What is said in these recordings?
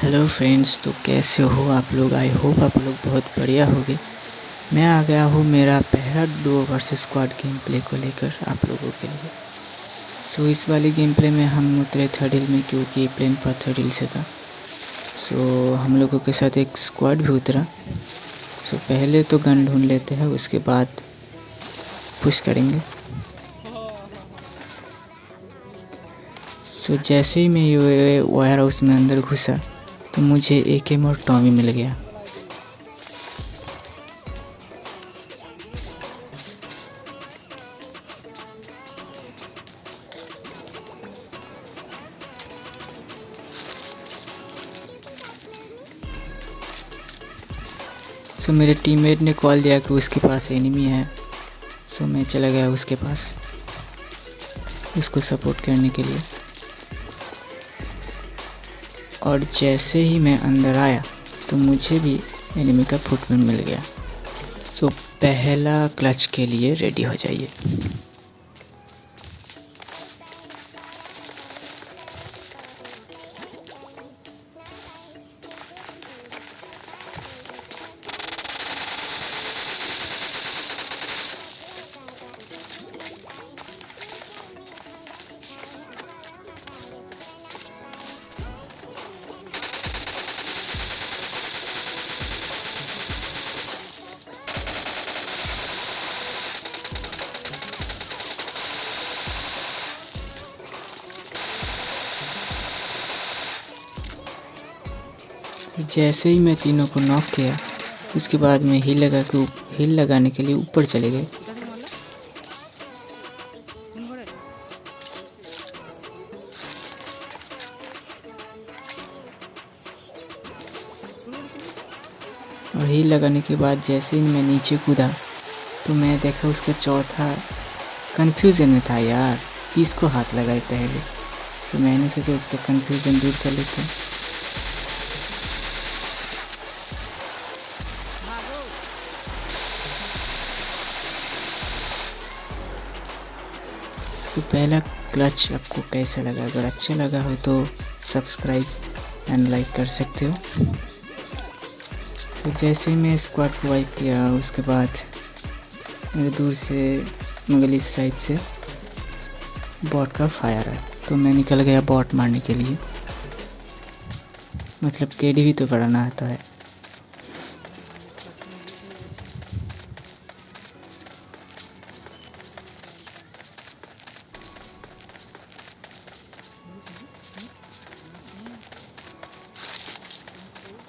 Hello friends, तो कैसे हो आप लोग। आई होप आप लोग बहुत बढ़िया होंगे। मैं आ गया हूँ मेरा पहला Duo versus squad game play को लेकर आप लोगों के लिए। सो इस वाली गेम प्ले में हम उतरे थर्ड हिल में, क्योंकि प्लेन पर थर्ड हिल से था। सो हम लोगों के साथ एक स्क्वाड भी उतरा। सो पहले तो गन ढूंढ लेते हैं, उसके बाद पुश करेंगे। सो जैसे ही मैं ये वायर हाउस में अंदर घुसा तो मुझे एकेएम और टॉमी मिल गया। सो मेरे टीममेट ने कॉल दिया कि उसके पास एनिमी है। सो मैं चला गया उसके पास उसको सपोर्ट करने के लिए। और जैसे ही मैं अंदर आया तो मुझे भी एनिमी का फुटप्रिंट मिल गया। सो पहला क्लच के लिए रेडी हो जाइए। जैसे ही मैं तीनों को नॉक किया उसके बाद में हील लगाने के लिए ऊपर चले गए। और हील लगाने के बाद जैसे ही मैं नीचे कूदा तो मैं देखा उसका चौथा कन्फ्यूज़न में था। यार किसको हाथ लगाए पहले। सो मैंने सोचा उसका कन्फ्यूज़न दूर कर लेते हैं। सो पहला क्लच आपको कैसा लगा? अगर अच्छा लगा हो तो सब्सक्राइब एंड लाइक कर सकते हो। तो जैसे ही मैं स्क्वाड को वाइप किया उसके बाद मेरे दूर से मंगली साइड से बॉट का फायर आया तो मैं निकल गया बॉट मारने के लिए। मतलब केडी भी तो बढ़ाना आता है।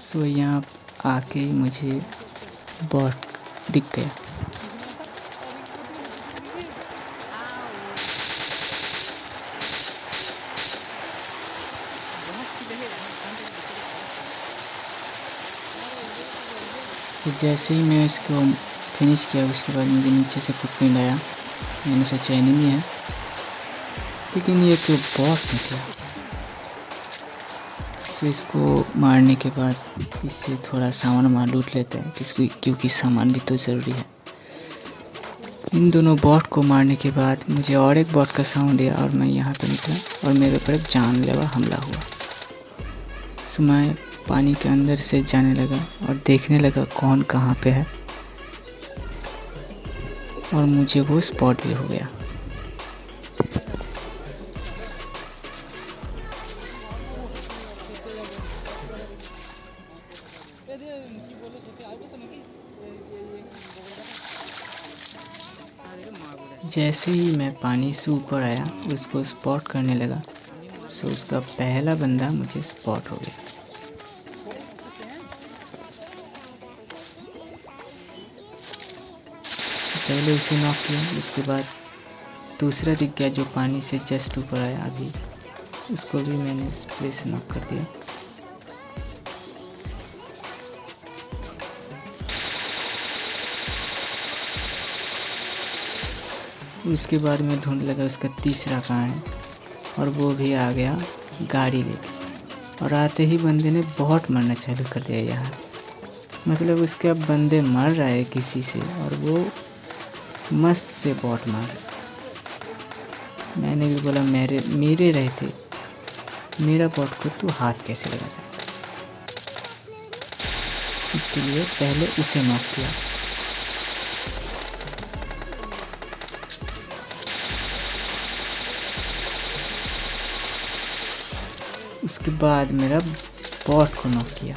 सो यहाँ आके मुझे बॉट दिख गया। तो जैसे ही मैं इसको फिनिश किया उसके बाद मुझे नीचे से फुटप्रिंट आया। मैंने सोचा एनिमी है, लेकिन ये तो बॉट निकला। तो इसको मारने के बाद इससे थोड़ा सामान लूट लेते हैं, क्योंकि सामान भी तो ज़रूरी है। इन दोनों बॉट को मारने के बाद मुझे और एक बॉट का साउंड दिया और मैं यहाँ पे निकला और मेरे ऊपर एक जानलेवा हमला हुआ। सो मैं पानी के अंदर से जाने लगा और देखने लगा कौन कहाँ पे है, और मुझे वो स्पॉट भी हो गया। जैसे ही मैं पानी से ऊपर आया उसको स्पॉट करने लगा। सो उसका पहला बंदा मुझे स्पॉट हो गया। पहले उसे नॉक किया, उसके बाद दूसरा दिख गया जो पानी से जस्ट ऊपर आया अभी, उसको भी मैंने इस प्लेस से नॉक कर दिया। उसके बाद मैं ढूंढ लगा उसका तीसरा कहाँ है, और वो भी आ गया गाड़ी लेकर। और आते ही बंदे ने बहुत मरना चालू कर दिया यहाँ। मतलब उसके अब बंदे मर रहा है किसी से और वो मस्त से बॉट मार। मैंने भी बोला मेरे रहते मेरा बॉट को तू हाथ कैसे लगा सकता। इसके लिए पहले उसे नॉक किया। उसके बाद मेरा बॉट को नॉक किया।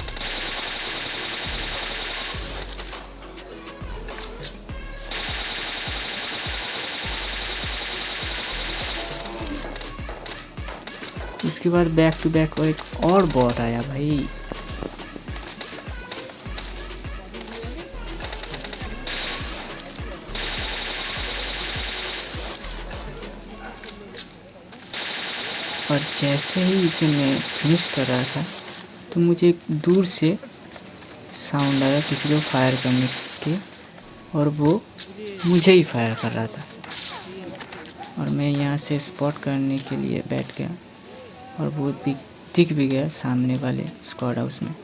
इसके बाद बैक टू बैक और एक और बॉट आया भाई। और जैसे ही इसे मैं फिनिश कर रहा था तो मुझे एक दूर से साउंड आया किसी को फायर करने के, और वो मुझे ही फायर कर रहा था। और मैं यहाँ से स्पॉट करने के लिए बैठ गया और वो दिख भी गया सामने वाले स्क्वाड हाउस में।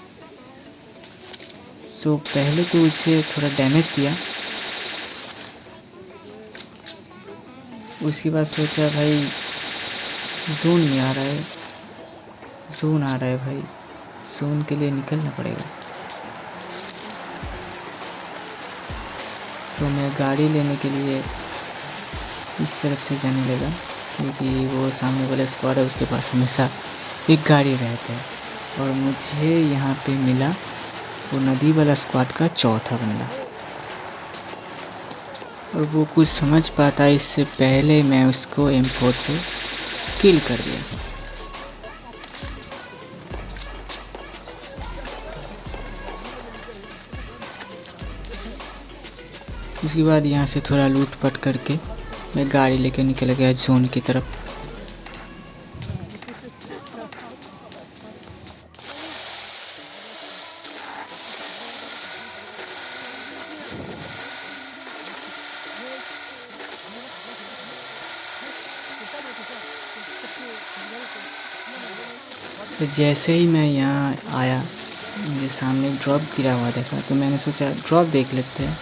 सो पहले तो उसे थोड़ा डैमेज किया। उसके बाद सोचा भाई जोन में आ रहा है, जोन आ रहा है भाई, जोन के लिए निकलना पड़ेगा। सो मैं गाड़ी लेने के लिए इस तरफ से जाने लगा, क्योंकि वो सामने वाला स्क्वाड है उसके पास हमेशा एक गाड़ी रहता है। और मुझे यहाँ पे मिला वो नदी वाला स्क्वाड का चौथा बंदा, और वो कुछ समझ पाता इससे पहले मैं उसको M4 से किल कर दिया। उसके बाद यहाँ से थोड़ा लूटपाट करके मैं गाड़ी लेके निकल गया जोन की तरफ। तो जैसे ही मैं यहाँ आया मेरे सामने ड्रॉप गिरा हुआ देखा, तो मैंने सोचा ड्रॉप देख लेते हैं।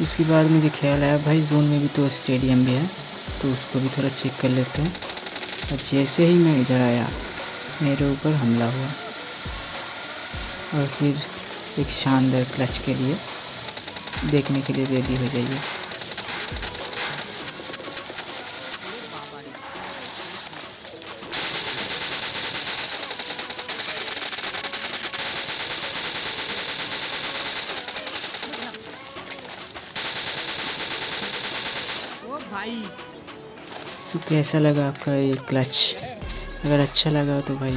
उसके बाद मुझे ख्याल आया भाई जोन में भी तो स्टेडियम भी है, तो उसको भी थोड़ा चेक कर लेते हैं। और जैसे ही मैं इधर आया मेरे ऊपर हमला हुआ, और फिर एक शानदार क्लच के लिए देखने के लिए रेडी हो जाइए। तो कैसा लगा आपका ये क्लच? अगर अच्छा लगा तो भाई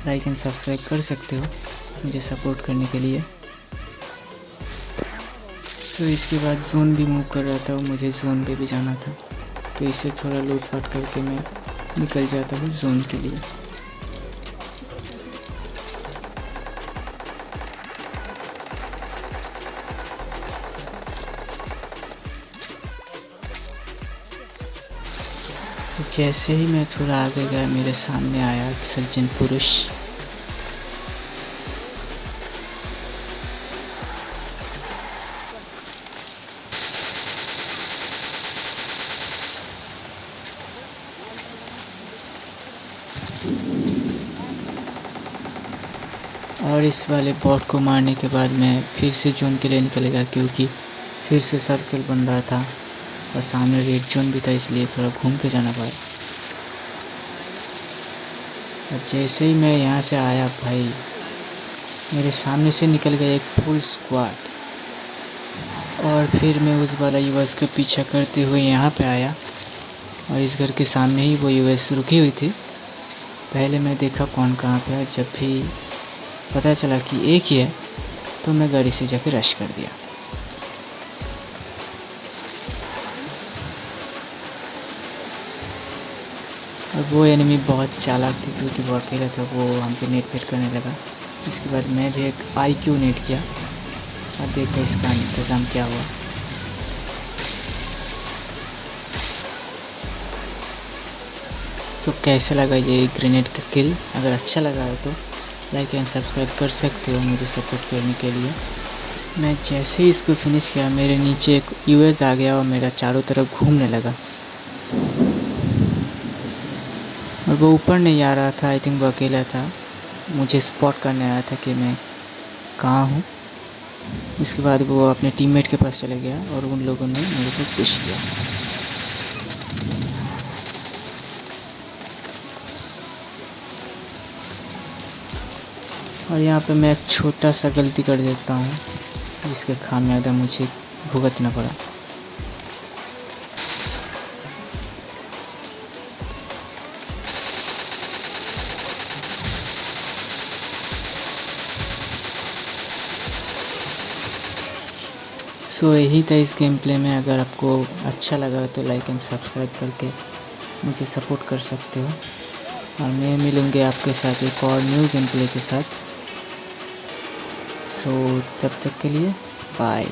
लाइक एंड सब्सक्राइब कर सकते हो मुझे सपोर्ट करने के लिए। तो इसके बाद जोन भी मूव कर रहा था, मुझे जोन पे भी जाना था, तो इसे थोड़ा लूटपाट करके मैं निकल जाता हूँ जोन के लिए। तो जैसे ही मैं थोड़ा आगे गया मेरे सामने आया एक सज्जन पुरुष। और इस वाले बॉट को मारने के बाद मैं फिर से जोन के लिए निकल गया, क्योंकि फिर से सर्कल बन रहा था और सामने रेड जोन भी था, इसलिए थोड़ा घूम के जाना पड़ा। और जैसे ही मैं यहाँ से आया भाई मेरे सामने से निकल गया एक फुल स्क्वाड, और फिर मैं उस वाला यूएस का पीछा करते हुए यहाँ पे आया, और इस घर के सामने ही वो यूएस रुकी हुई थी। पहले मैं देखा कौन कहाँ पे है, जब भी पता चला कि एक ही है तो मैं गाड़ी से जाके रश कर दिया। और वो एनिमी बहुत चालाक थी, क्योंकि वो अकेला था, वो हम पे नेट पेट करने लगा। इसके बाद मैं भी एक IQ नेट किया, और देखो इसका इंतज़ाम क्या हुआ। सो कैसे लगा ये ग्रेनेड का किल? अगर अच्छा लगा है तो लाइक एंड सब्सक्राइब कर सकते हो मुझे सपोर्ट करने के लिए। मैं जैसे ही इसको फिनिश किया मेरे नीचे एक यूएस आ गया और मेरा चारों तरफ घूमने लगा, और वो ऊपर नहीं आ रहा था। आई थिंक वो अकेला था, मुझे स्पॉट करने आया था कि मैं कहाँ हूँ। इसके बाद वो अपने टीममेट के पास चले गया और उन लोगों ने मेरे को पुश किया। और यहाँ पे मैं एक छोटा सा गलती कर देता हूँ जिसके खामियाजा मुझे भुगतना पड़ा। सो यही था इस गेम प्ले में। अगर आपको अच्छा लगा तो लाइक एंड सब्सक्राइब करके मुझे सपोर्ट कर सकते हो। और मैं मिलूँगी आपके साथ एक और न्यू गेम प्ले के साथ। सो तब तक के लिए बाय।